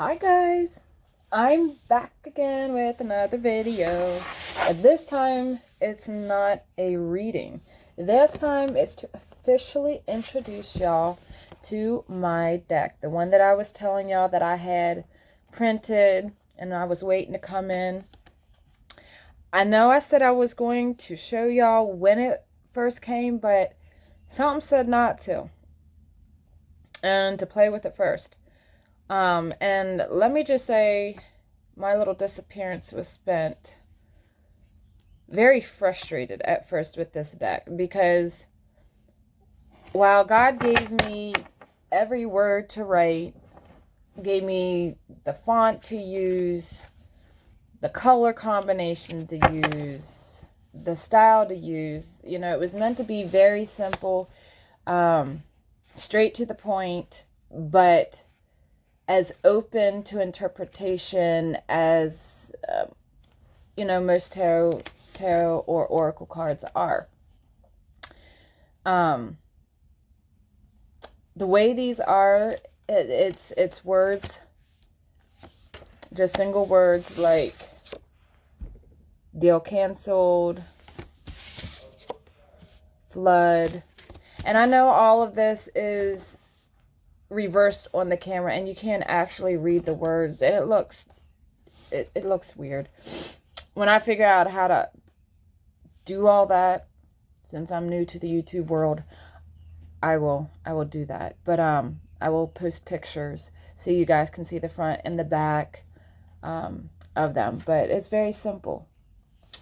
Hi guys, I'm back again with another video. And this time it's not a reading. This time it's to officially introduce y'all to my deck. The one that I was telling y'all that I had printed and I was waiting to come in. I know I said I was going to show y'all when it first came, but something said not to. And to play with it first. And let me just say, my little disappearance was spent very frustrated at first with this deck, because while God gave me every word to write, gave me the font to use, the color combination to use, the style to use, it was meant to be very simple, straight to the point, but as open to interpretation as most tarot or oracle cards are. The way these are, it's words, just single words like deal canceled, flood, and I know all of this is reversed on the camera and you can't actually read the words, and it looks weird. When I figure out how to do all that, since I'm new to the YouTube world, I will do that. But I will post pictures so you guys can see the front and the back of them. But it's very simple.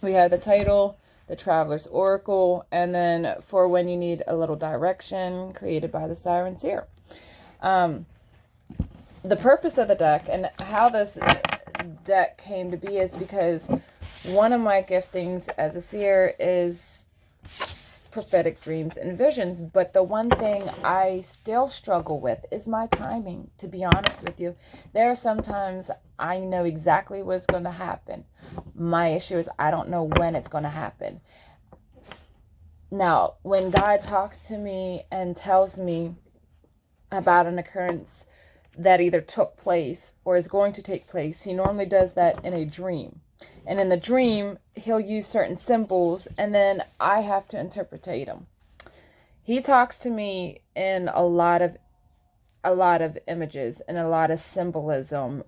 We have the title, the Traveler's Oracle, and then for when you need a little direction, created by the Siren Seer. The purpose of the deck and how this deck came to be is because one of my giftings as a seer is prophetic dreams and visions, but the one thing I still struggle with is my timing, to be honest with you. There are sometimes I know exactly what's going to happen. My issue is I don't know when it's going to happen. Now, when God talks to me and tells me about an occurrence that either took place or is going to take place, he normally does that in a dream. And in the dream, he'll use certain symbols, and then I have to interpretate them. He talks to me in a lot of images and a lot of symbolism.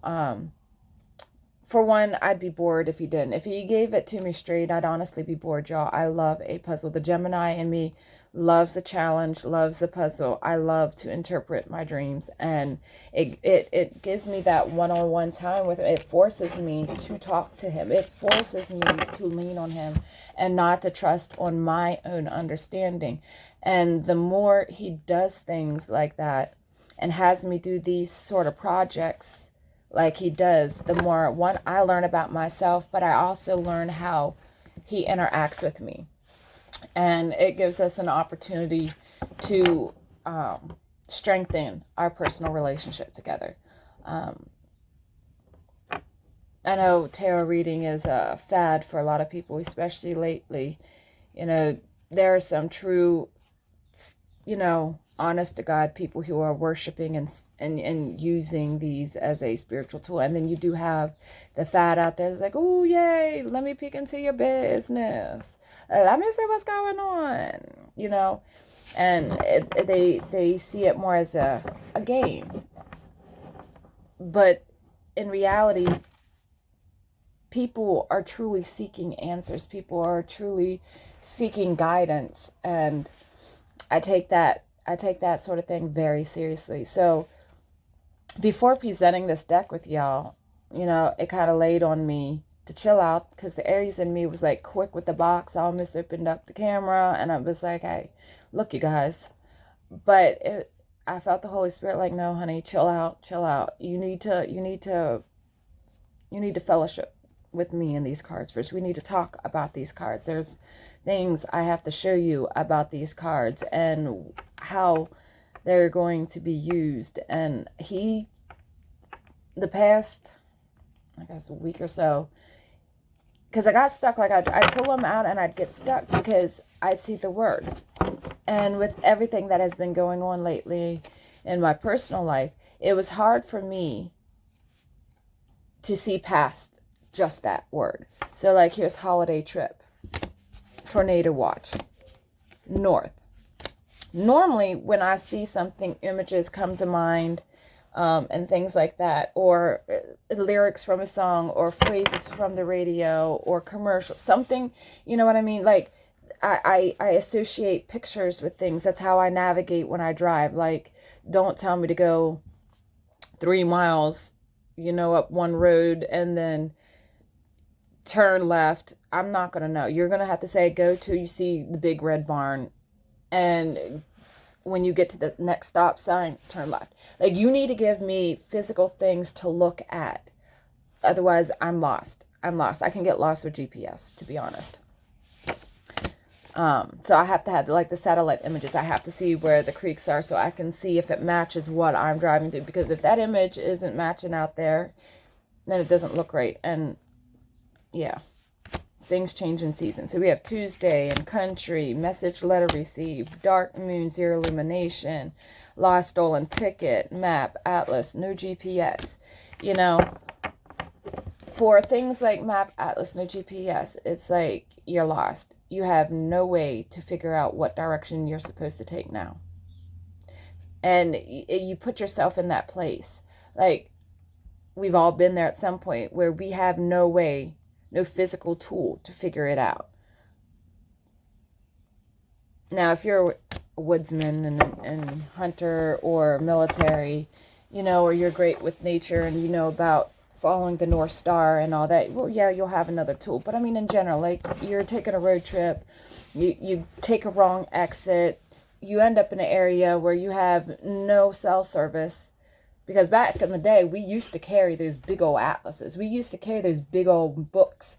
For one, I'd be bored if he didn't. If he gave it to me straight, I'd honestly be bored, y'all. I love a puzzle. The Gemini in me loves the challenge, loves the puzzle. I love to interpret my dreams, and it gives me that one-on-one time with him. It forces me to talk to him. It forces me to lean on him and not to trust on my own understanding. And the more he does things like that and has me do these sort of projects like he does, the more, one, I learn about myself, but I also learn how he interacts with me. And it gives us an opportunity to strengthen our personal relationship together. I know tarot reading is a fad for a lot of people, especially lately. There are some true, honest to God people who are worshiping and using these as a spiritual tool. And then you do have the fad out there that's like, oh yay, let me peek into your business, let me see what's going on, and they see it more as a game. But in reality, people are truly seeking answers. People are truly seeking guidance, and I take that sort of thing very seriously. So before presenting this deck with y'all, it kind of laid on me to chill out, because the Aries in me was like quick with the box. I almost opened up the camera and I was like, hey, look, you guys. But I felt the Holy Spirit like, no, honey, chill out. You need to fellowship with me in these cards first. We need to talk about these cards. There's things I have to show you about these cards and how they're going to be used. And the past, I guess, a week or so, because I got stuck, like I'd pull them out and I'd get stuck because I'd see the words. And with everything that has been going on lately in my personal life, it was hard for me to see past just that word. So like here's holiday trip, tornado watch, north. Normally when I see something, images come to mind, and things like that, or lyrics from a song, or phrases from the radio, or commercial, something, you know what I mean? Like I associate pictures with things. That's how I navigate when I drive. Like, don't tell me to go 3 miles, you know, up one road and then turn left. I'm not going to know. You're going to have to say, go to, you see the big red barn, and when you get to the next stop sign, turn left. Like, you need to give me physical things to look at. Otherwise, I'm lost. I can get lost with GPS, to be honest. So I have to have like the satellite images. I have to see where the creeks are so I can see if it matches what I'm driving through. Because if that image isn't matching out there, then it doesn't look right. And yeah, things change in season. So we have Tuesday and country, message letter received, dark moon, zero illumination, lost stolen ticket, map, atlas, no GPS. You know, for things like map, atlas, no GPS, it's like you're lost. You have no way to figure out what direction you're supposed to take now. And you put yourself in that place. Like, we've all been there at some point where we have no way, no physical tool to figure it out. Now, if you're a woodsman and hunter or military, you know, or you're great with nature and you know about following the North Star and all that, well, yeah, you'll have another tool. But I mean, in general, like, you're taking a road trip, you take a wrong exit, you end up in an area where you have no cell service. Because back in the day, we used to carry those big old atlases. We used to carry those big old books,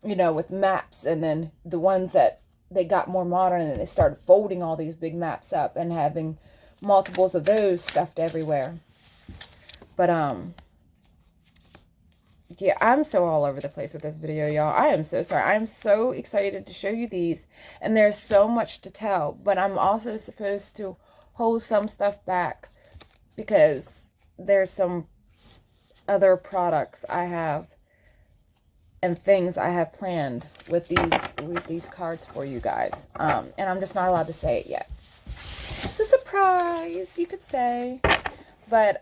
you know, with maps. And then the ones that they got more modern, and they started folding all these big maps up and having multiples of those stuffed everywhere. But, yeah, I'm so all over the place with this video, y'all. I am so sorry. I'm so excited to show you these. And there's so much to tell. But I'm also supposed to hold some stuff back because there's some other products I have and things I have planned with these cards for you guys. And I'm just not allowed to say it yet. It's a surprise, you could say. But,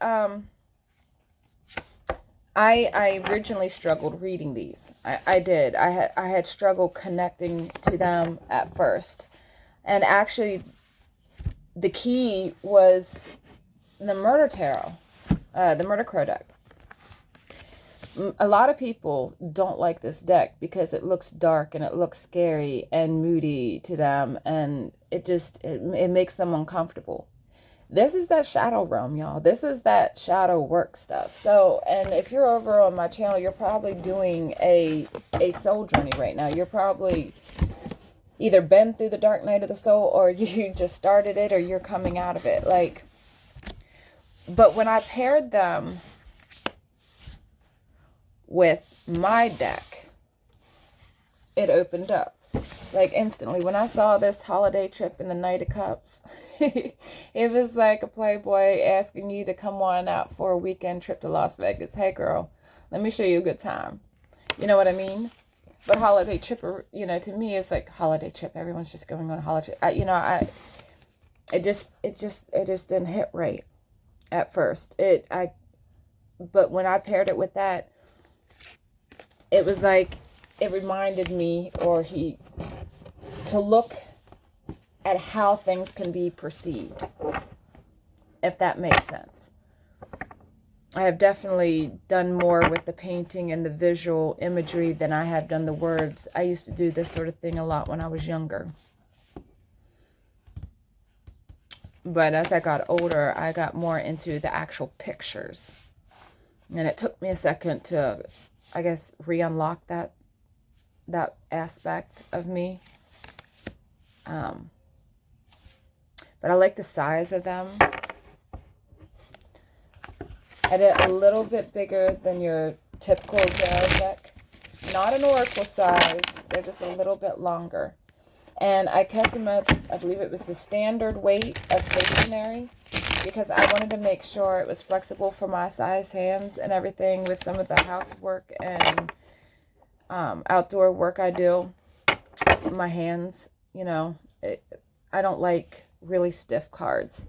I originally struggled reading these. I did. I had struggled connecting to them at first. And actually, the key was the Murder Tarot, the Murder Crow deck. A lot of people don't like this deck because it looks dark and it looks scary and moody to them, and it makes them uncomfortable. This is that shadow realm, y'all. This is that shadow work stuff. So, and if you're over on my channel, you're probably doing a soul journey right now. You're probably either been through the dark night of the soul, or you just started it, or you're coming out of it. Like, but when I paired them with my deck, it opened up. Like, instantly. When I saw this holiday trip in the Knight of Cups, it was like a playboy asking you to come on out for a weekend trip to Las Vegas. Hey, girl, let me show you a good time. You know what I mean? But holiday trip, you know, to me, it's like holiday trip. Everyone's just going on a holiday trip. It just didn't hit right at first. But when I paired it with that, it was like, it reminded me, to look at how things can be perceived, if that makes sense. I have definitely done more with the painting and the visual imagery than I have done the words. I used to do this sort of thing a lot when I was younger. But as I got older, I got more into the actual pictures. And it took me a second to, I guess, re-unlock that aspect of me. But I like the size of them. I did a little bit bigger than your typical tarot deck. Not an oracle size. They're just a little bit longer. And I kept them at, I believe it was the standard weight of stationery. because I wanted to make sure it was flexible for my size hands and everything with some of the housework and outdoor work I do. My hands, I don't like really stiff cards.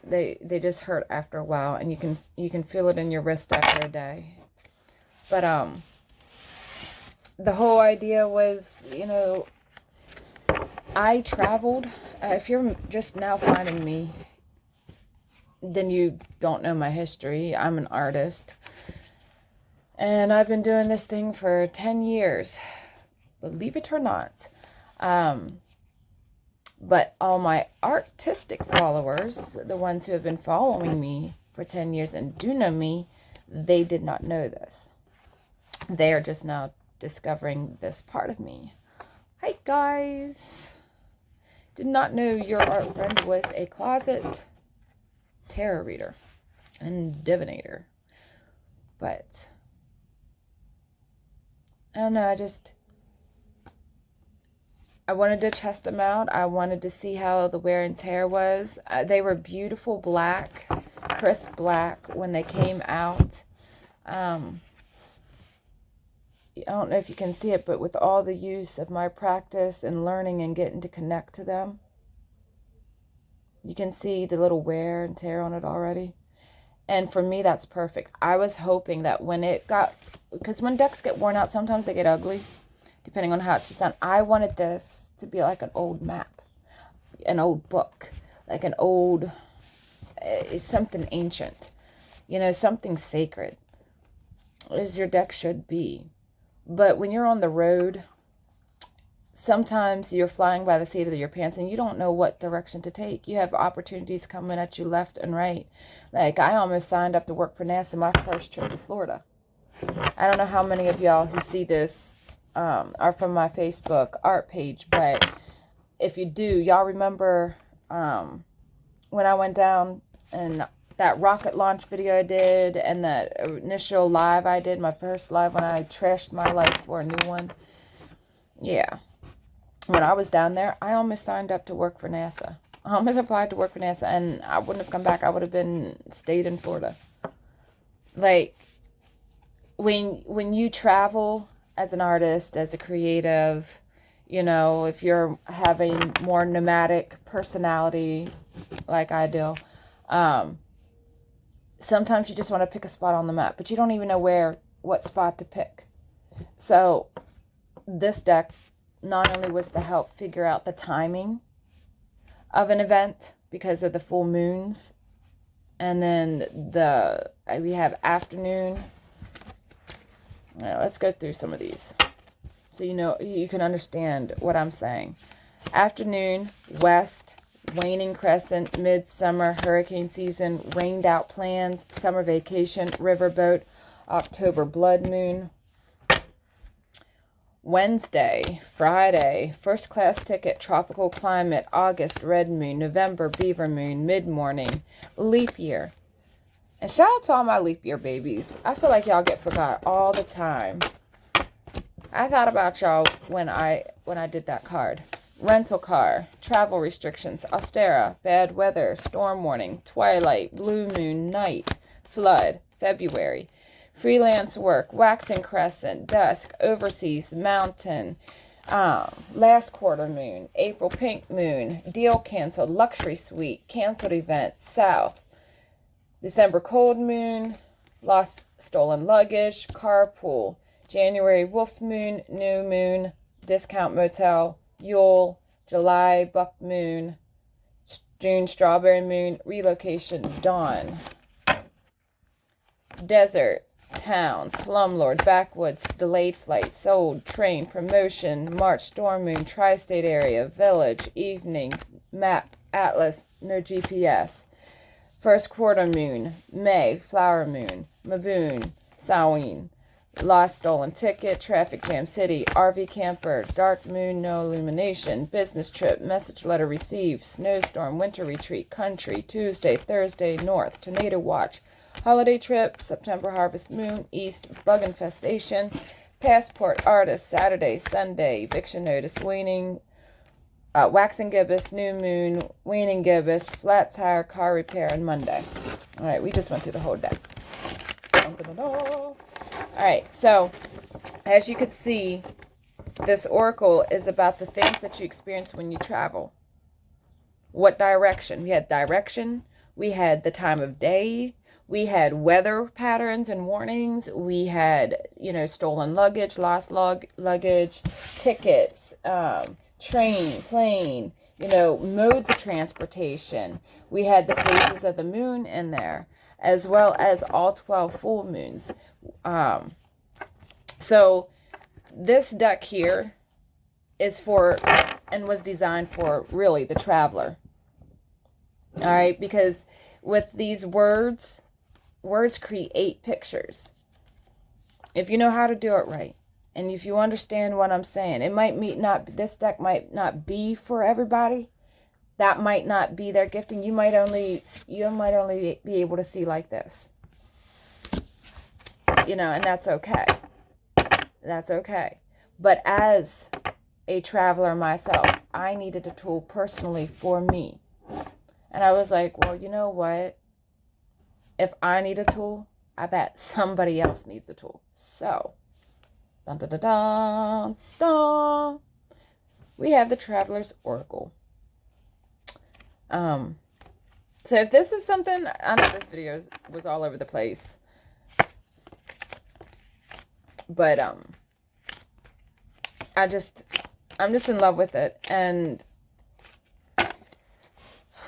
They just hurt after a while, and you can feel it in your wrist after a day. But the whole idea was, I traveled. If you're just now finding me, then you don't know my history. I'm an artist, and I've been doing this thing for 10 years, believe it or not. But all my artistic followers, the ones who have been following me for 10 years and do know me, they did not know this. They are just now discovering this part of me. Hi guys. Did not know your art friend was a closet tarot reader and divinator. But I don't know, I wanted to test them out. I wanted to see how the wear and tear was. They were beautiful black, crisp black when they came out. I don't know if you can see it, but with all the use of my practice and learning and getting to connect to them, you can see the little wear and tear on it already. And for me, that's perfect. I was hoping that because when decks get worn out, sometimes they get ugly, depending on how it's designed. I wanted this to be like an old map, an old book, like an old, something ancient, something sacred, as your deck should be. But when you're on the road, sometimes you're flying by the seat of your pants and you don't know what direction to take. You have opportunities coming at you left and right. Like, I almost signed up to work for NASA my first trip to Florida. I don't know how many of y'all who see this are from my Facebook art page, but if you do, y'all remember when I went down and that rocket launch video I did and that initial live I did, my first live when I trashed my life for a new one. Yeah. When I was down there, I almost signed up to work for NASA. I almost applied to work for NASA, and I wouldn't have come back. I would have stayed in Florida. Like, when you travel as an artist, as a creative, if you're having more nomadic personality like I do, sometimes you just want to pick a spot on the map, but you don't even know what spot to pick. So this deck not only was to help figure out the timing of an event because of the full moons, and then we have afternoon. Let's go through some of these so you can understand what I'm saying. Afternoon, west, waning crescent, midsummer, hurricane season, rained out plans, summer vacation, riverboat, October blood moon. Wednesday, Friday, first class ticket, tropical climate, August, red moon, November, beaver moon, mid-morning, leap year. And shout out to all my leap year babies. I feel like y'all get forgot all the time. I thought about y'all when I did that card. Rental car, travel restrictions, Austera, bad weather, storm warning, twilight, blue moon, night, flood, February. Freelance work, waxing crescent, dusk, overseas, mountain, last quarter moon, April pink moon, deal canceled, luxury suite, canceled event, south, December cold moon, lost stolen luggage, carpool, January wolf moon, new moon, discount motel, Yule, July buck moon, June strawberry moon, relocation, dawn, desert, town, slumlord, backwoods, delayed flight, sold, train, promotion, March storm moon, tri-state area, village, evening, map, atlas, no GPS. First quarter moon, May, flower moon, Maboon, Samhain, lost stolen ticket, traffic jam city, RV camper, dark moon, no illumination, business trip, message letter received, snowstorm, winter retreat, country, Tuesday, Thursday, north, tornado watch, holiday trip, September harvest moon, east, bug infestation, passport, artist, Saturday, Sunday, eviction notice, waning, waxing gibbous, new moon, waning gibbous, flat tire, car repair, and Monday. All right, we just went through the whole deck. All right, so as you could see, this oracle is about the things that you experience when you travel. What direction? We had direction. We had the time of day. We had weather patterns and warnings. We had, stolen luggage, lost luggage, tickets, train, plane, modes of transportation. We had the phases of the moon in there, as well as all 12 full moons. So this deck here is for, and was designed for, really the traveler. All right, because with these words create pictures. If you know how to do it right, and if you understand what I'm saying, this deck might not be for everybody. That might not be their gifting. You might only be able to see like this. And that's okay. That's okay. But as a traveler myself, I needed a tool personally for me. And I was like, well, you know what? If I need a tool, I bet somebody else needs a tool. So, dun, dun, dun, dun, dun, we have the Traveler's Oracle. So if this is something, I know this video was all over the place, but I'm just in love with it. And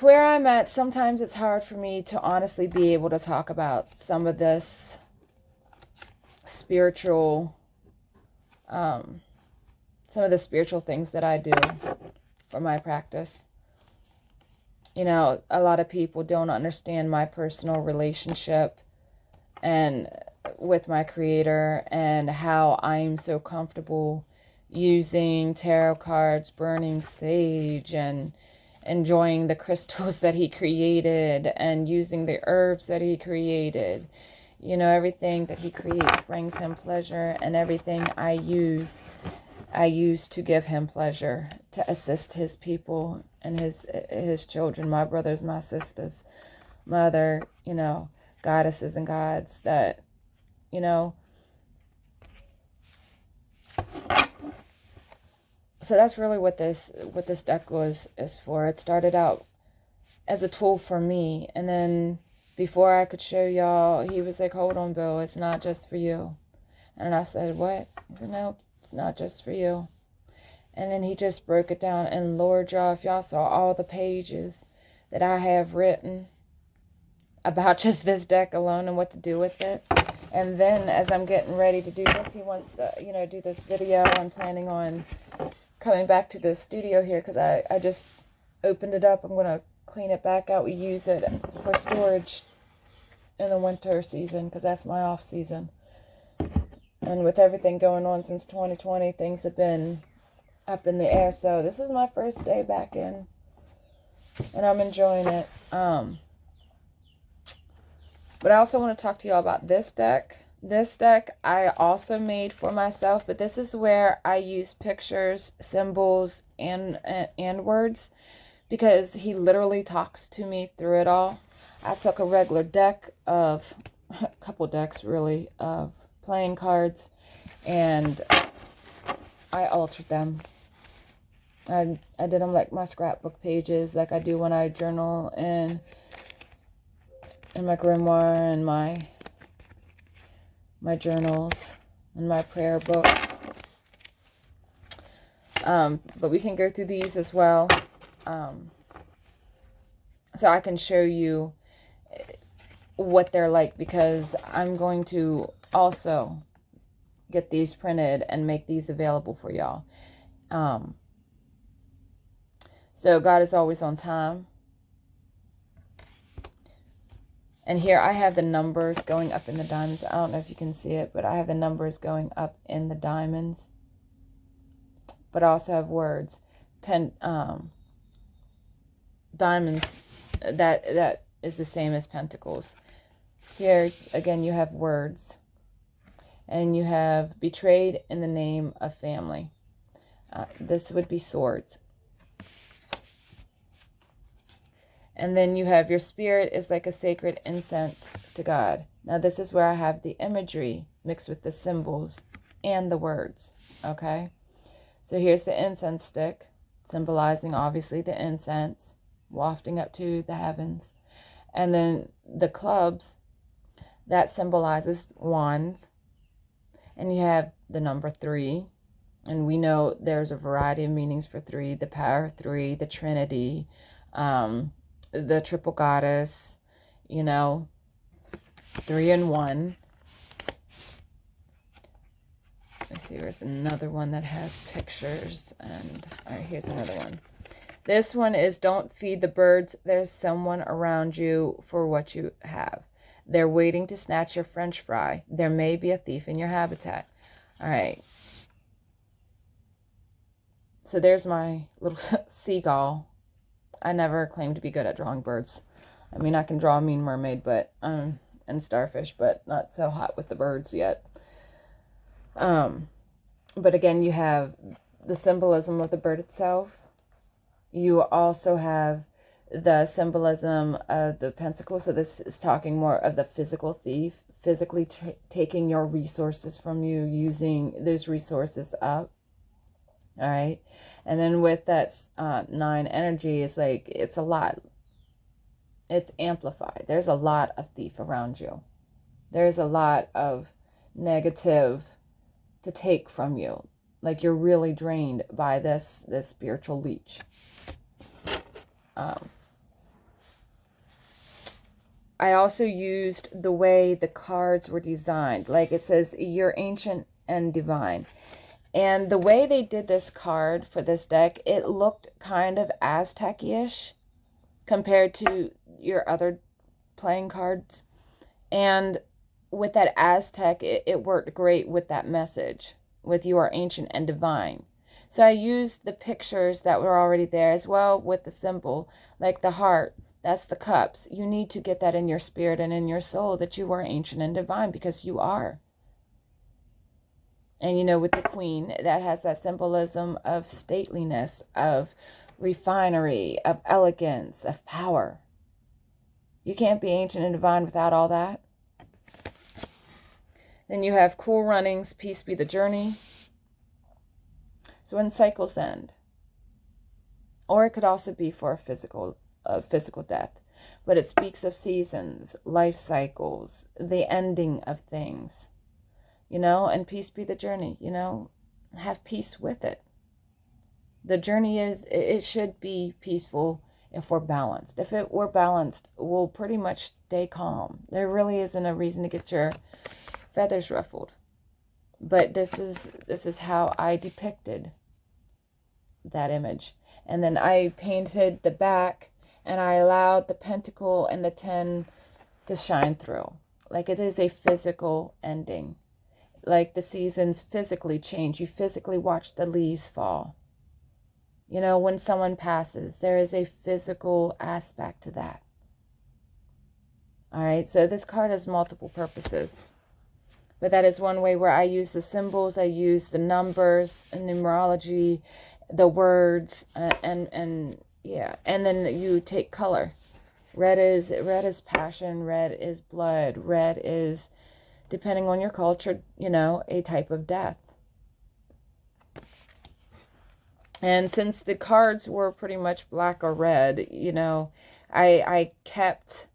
where I'm at, sometimes it's hard for me to honestly be able to talk about some of this spiritual, some of the spiritual things that I do for my practice. A lot of people don't understand my personal relationship and with my Creator, and how I'm so comfortable using tarot cards, burning sage, and enjoying the crystals that He created, and using the herbs that He created. Everything that He creates brings Him pleasure, and everything I use to give Him pleasure, to assist His people and His children, my brothers, my sisters, my other, goddesses and gods that, So that's really what this deck is for. It started out as a tool for me, and then before I could show y'all, He was like, hold on, Bill, it's not just for you. And I said, what? He said, no, it's not just for you. And then He just broke it down. And Lord, y'all, if y'all saw all the pages that I have written about just this deck alone and what to do with it. And then as I'm getting ready to do this, He wants to, do this video. I'm planning on coming back to the studio here because I just opened it up. I'm going to clean it back out. We use it for storage in the winter season because that's my off season. And with everything going on since 2020, things have been up in the air. So this is my first day back in, and I'm enjoying it. But I also want to talk to y'all about this deck. This deck I also made for myself, but this is where I use pictures, symbols, and words, because He literally talks to me through it all. I took a regular deck of, a couple decks really, of playing cards, and I altered them. I did them like my scrapbook pages, like I do when I journal in my grimoire and my journals and my prayer books. But we can go through these as well. So I can show you what they're like, because I'm going to also get these printed and make these available for y'all. So God is always on time. And here I have the numbers going up in the diamonds. I don't know if you can see it, but I have the numbers going up in the diamonds. But I also have words. Diamonds, that is the same as pentacles. Here, again, you have words. And you have betrayed in the name of family. This would be swords. And then you have your spirit is like a sacred incense to God. Now this is where I have the imagery mixed with the symbols and the words, okay? So here's the incense stick, symbolizing obviously the incense, wafting up to the heavens. And then the clubs, that symbolizes wands. And you have the number 3. And we know there's a variety of meanings for 3, the power of 3, the Trinity, the triple goddess, you know, 3 in 1. Let's see, there's another one that has pictures. And all right, here's another one. This one is don't feed the birds. There's someone around you for what you have. They're waiting to snatch your French fry. There may be a thief in your habitat. All right. So there's my little seagull. I never claimed to be good at drawing birds. I mean, I can draw a mean mermaid, but and starfish, but not so hot with the birds yet. But again, you have the symbolism of the bird itself. You also have the symbolism of the pentacle. So this is talking more of the physical thief, physically taking your resources from you, using those resources up. All right. And then with that 9 energy, it's like, it's a lot. It's amplified. There's a lot of thief around you. There's a lot of negative to take from you. Like you're really drained by this spiritual leech. I also used the way the cards were designed. Like it says, you're ancient and divine. And the way they did this card for this deck, it looked kind of Aztec-ish compared to your other playing cards. And with that Aztec, it worked great with that message, with you are ancient and divine. So I used the pictures that were already there as well with the symbol, like the heart, that's the cups. You need to get that in your spirit and in your soul that you are ancient and divine, because you are. And you know, with the queen, that has that symbolism of stateliness, of refinery, of elegance, of power. You can't be ancient and divine without all that. Then you have cool runnings, peace be the journey. So when cycles end, or it could also be for a physical death, but it speaks of seasons, life cycles, the ending of things, you know, and peace be the journey, you know, have peace with it. The journey it should be peaceful if we're balanced. If it were balanced, we'll pretty much stay calm. There really isn't a reason to get your feathers ruffled. But this is how I depicted that image. And then I painted the back, and I allowed the pentacle and the 10 to shine through. Like it is a physical ending. Like the seasons physically change. You physically watch the leaves fall. You know, when someone passes, there is a physical aspect to that. All right, so this card has multiple purposes. But that is one way where I use the symbols, I use the numbers, and numerology, the words, and yeah. And then you take color. Red is passion, red is blood, red is, depending on your culture, you know, a type of death. And since the cards were pretty much black or red, you know, I kept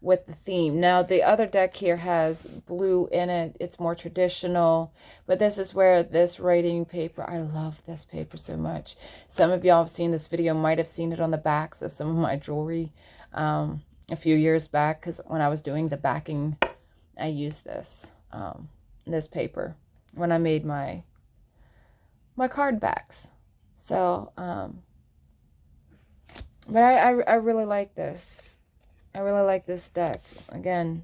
with the theme. Now the other deck here has blue in it. It's more traditional, but this is where this writing paper, I love this paper so much. Some of y'all have seen this video, might have seen it on the backs of some of my jewelry a few years back, because when I was doing the backing, I used this paper when I made my card backs. So but I really like this. I really like this deck. Again,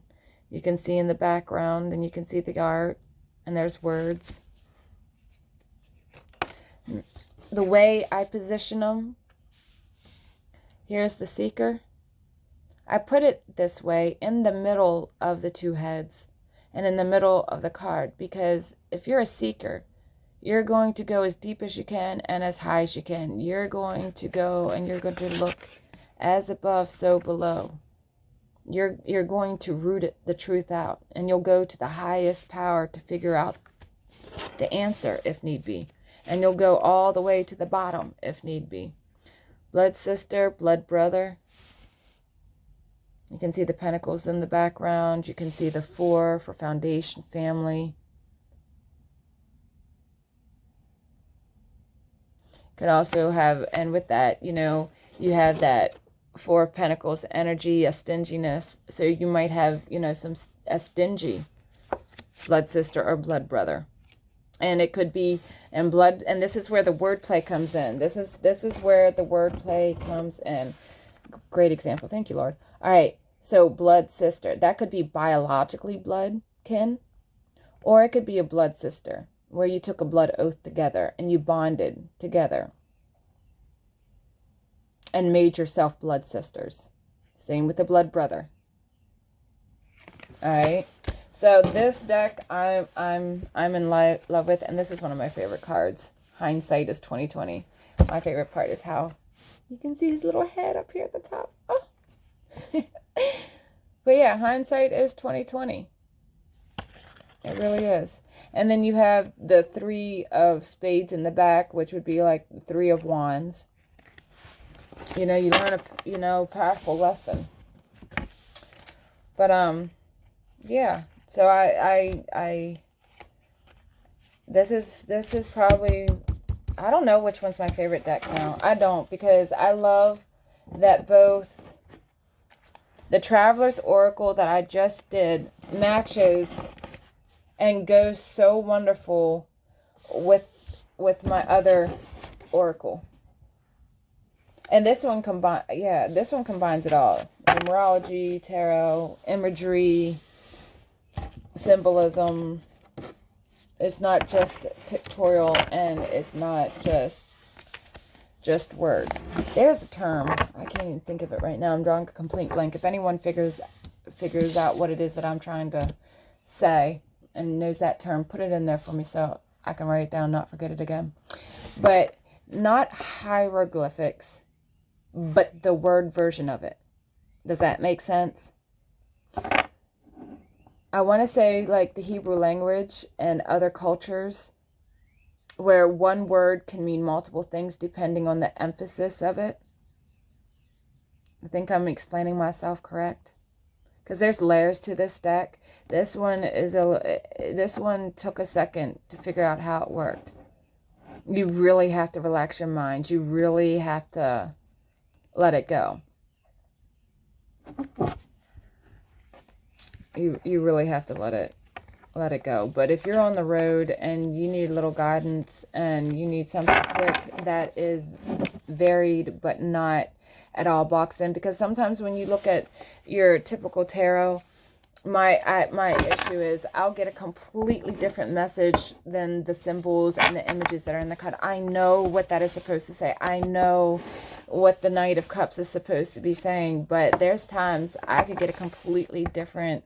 you can see in the background, and you can see the art, and there's words. The way I position them, here's the seeker. I put it this way in the middle of the 2 heads and in the middle of the card, because if you're a seeker, you're going to go as deep as you can and as high as you can. You're going to go and you're going to look As above, so below. You're going to root the truth out, and you'll go to the highest power to figure out the answer if need be. And you'll go all the way to the bottom if need be. Blood sister, blood brother. You can see the pentacles in the background. You can see the 4 for foundation, family. Could also have, and with that, you know, you have that 4 of Pentacles energy, a stinginess. So you might have, you know, a stingy blood sister or blood brother. And it could be, and this is where the wordplay comes in. This is where the wordplay comes in. Great example. Thank you, Lord. All right. So blood sister, that could be biologically blood kin, or it could be a blood sister where you took a blood oath together and you bonded together and made yourself blood sisters. Same with the blood brother. All right. So this deck I'm in love with, and this is one of my favorite cards. Hindsight is 2020. My favorite part is how you can see his little head up here at the top. Oh. But yeah, hindsight is 2020. It really is. And then you have the 3 of spades in the back, which would be like the 3 of wands. You know, you learn a powerful lesson. But yeah. So I this is probably, I don't know which one's my favorite deck now. I don't, because I love that both the Traveler's Oracle that I just did matches and goes so wonderful with my other oracle. And this one combines it all. Numerology, tarot, imagery, symbolism. It's not just pictorial, and it's not just words. There's a term. I can't even think of it right now. I'm drawing a complete blank. If anyone figures out what it is that I'm trying to say and knows that term, put it in there for me so I can write it down, not forget it again. But not hieroglyphics, but the word version of it. Does that make sense? I want to say like the Hebrew language and other cultures where one word can mean multiple things depending on the emphasis of it. I think I'm explaining myself correct. Because there's layers to this deck. This one took a second to figure out how it worked. You really have to relax your mind. You really have to let it go. You really have to let it go. But if you're on the road and you need a little guidance and you need something quick that is varied but not at all boxed in, because sometimes when you look at your typical tarot, my issue is I'll get a completely different message than the symbols and the images that are in the card. I know what that is supposed to say. I know what the Knight of Cups is supposed to be saying, but there's times I could get a completely different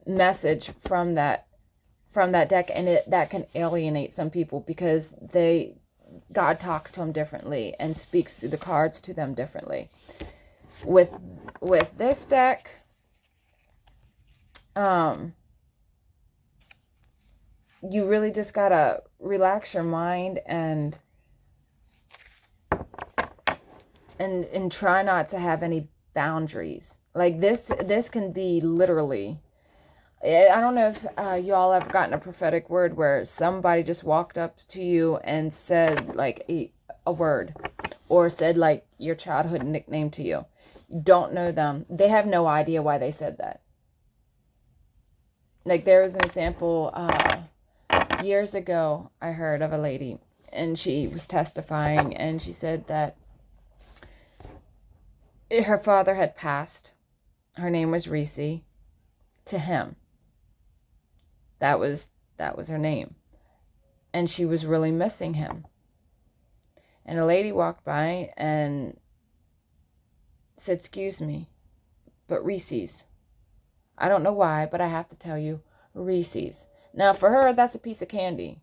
message from that deck, and that can alienate some people because God talks to them differently and speaks through the cards to them differently. With this deck, you really just gotta relax your mind and try not to have any boundaries. Like this can be literally, I don't know if y'all ever gotten a prophetic word where somebody just walked up to you and said like a word, or said like your childhood nickname to you. You don't know them. They have no idea why they said that. Like there was an example years ago I heard of a lady, and she was testifying, and she said that her father had passed. Her name was Reese. To him, that was her name, and she was really missing him. And a lady walked by and said, "Excuse me, but Reese's." I don't know why, but I have to tell you, Reese's. Now, for her, that's a piece of candy.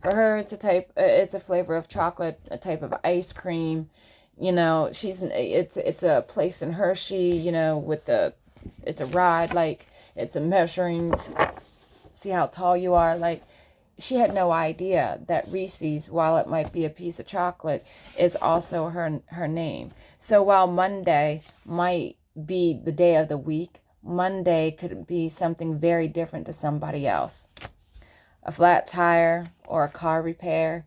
For her, it's a flavor of chocolate, a type of ice cream. You know, it's a place in Hershey, you know, it's a ride, like it's a measuring, see how tall you are. Like, she had no idea that Reese's, while it might be a piece of chocolate, is also her name. So while Monday might be the day of the week, Monday could be something very different to somebody else. A flat tire or a car repair.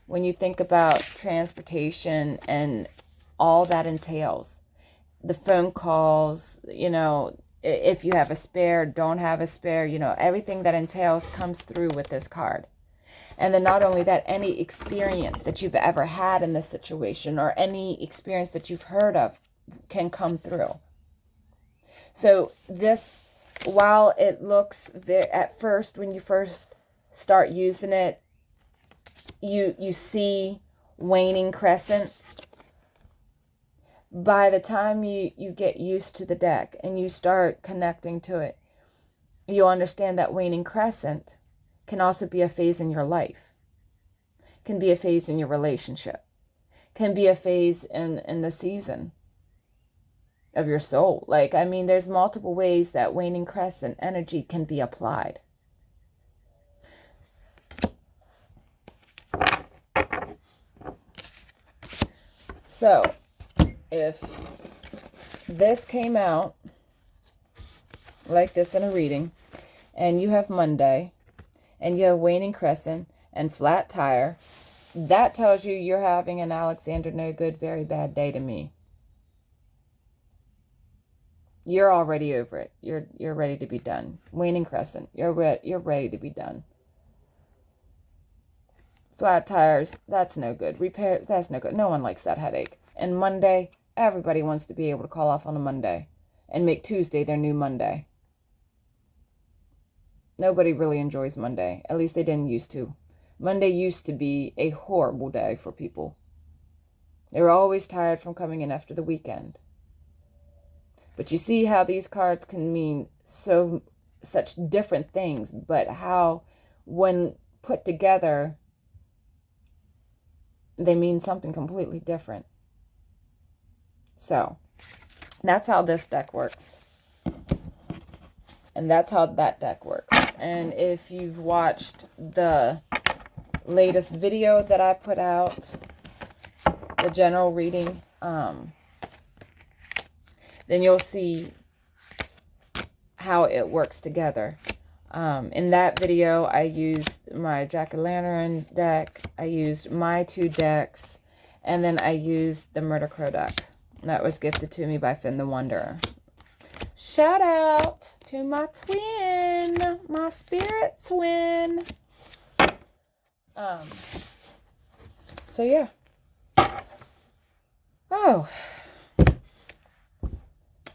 When you think about transportation and all that entails, the phone calls, you know, if you have a spare, don't have a spare, you know, everything that entails comes through with this card. And then not only that, any experience that you've ever had in this situation or any experience that you've heard of can come through. So this, while it looks at first, when you first start using it, you see waning crescent. By the time you get used to the deck and you start connecting to it, you'll understand that waning crescent can also be a phase in your life, can be a phase in your relationship, can be a phase in the season of your soul. Like, I mean, there's multiple ways that waning crescent energy can be applied. So, if this came out like this in a reading, and you have Monday, and you have waning crescent and flat tire, that tells you you're having an Alexander No Good, very bad day to me. You're already over it. You're ready to be done. Waning crescent, you're ready to be done. Flat tires, that's no good. Repair, that's no good. No one likes that headache. And Monday, everybody wants to be able to call off on a Monday and make Tuesday their new Monday. Nobody really enjoys Monday. At least they didn't used to. Monday used to be a horrible day for people. They were always tired from coming in after the weekend. But you see how these cards can mean such different things, but how when put together, they mean something completely different. So, that's how this deck works. And that's how that deck works. And if you've watched the latest video that I put out, the general reading, then you'll see how it works together. In that video, I used my Jack-o'-lantern deck, I used my 2 decks, and then I used the Murder Crow deck. That was gifted to me by Finn the Wanderer. Shout out to my twin, my spirit twin. So yeah. Oh.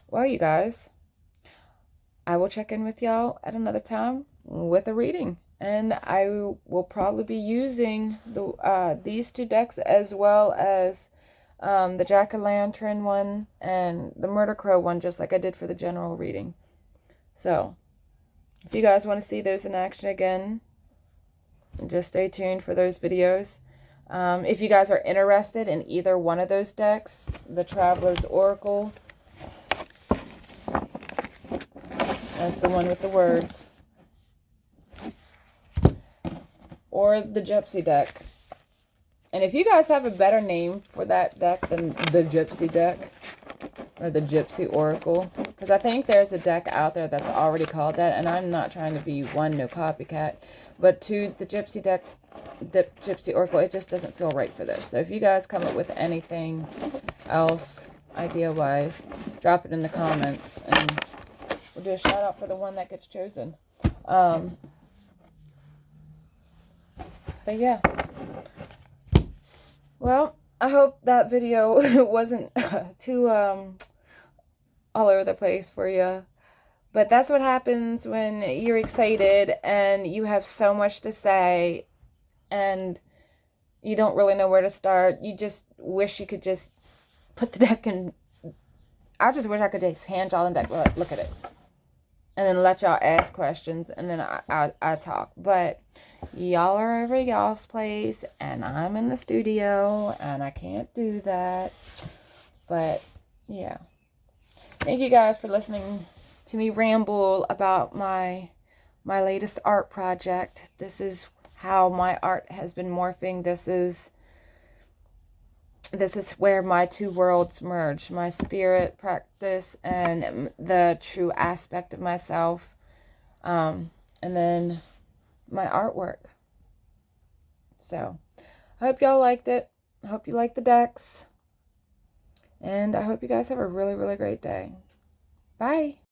Well, you guys, I will check in with y'all at another time with a reading. And I will probably be using these 2 decks as well as the Jack-o'-lantern one and the Murder Crow one, just like I did for the general reading. So, if you guys want to see those in action again, just stay tuned for those videos. If you guys are interested in either one of those decks, the Traveler's Oracle, that's the one with the words, or the Gypsy deck. And if you guys have a better name for that deck than the Gypsy deck or the Gypsy Oracle, because I think there's a deck out there that's already called that, and I'm not trying to be one, no copycat, but 2, the Gypsy deck, the Gypsy Oracle, it just doesn't feel right for this. So if you guys come up with anything else idea-wise, drop it in the comments, and we'll do a shout out for the one that gets chosen. But yeah. Well, I hope that video wasn't too all over the place for you. But that's what happens when you're excited and you have so much to say and you don't really know where to start. You just wish you could just put the deck in. I just wish I could just hand y'all the deck. Look at it. and then let y'all ask questions, and then I talk. But y'all are over y'all's place, and I'm in the studio, and I can't do that. But yeah, thank you guys for listening to me ramble about my latest art project. This is how my art has been morphing. This is where my two worlds merge, my spirit practice and the true aspect of myself, and then my artwork. So I hope y'all liked it. I hope you liked the decks, and I hope you guys have a really, really great day. Bye.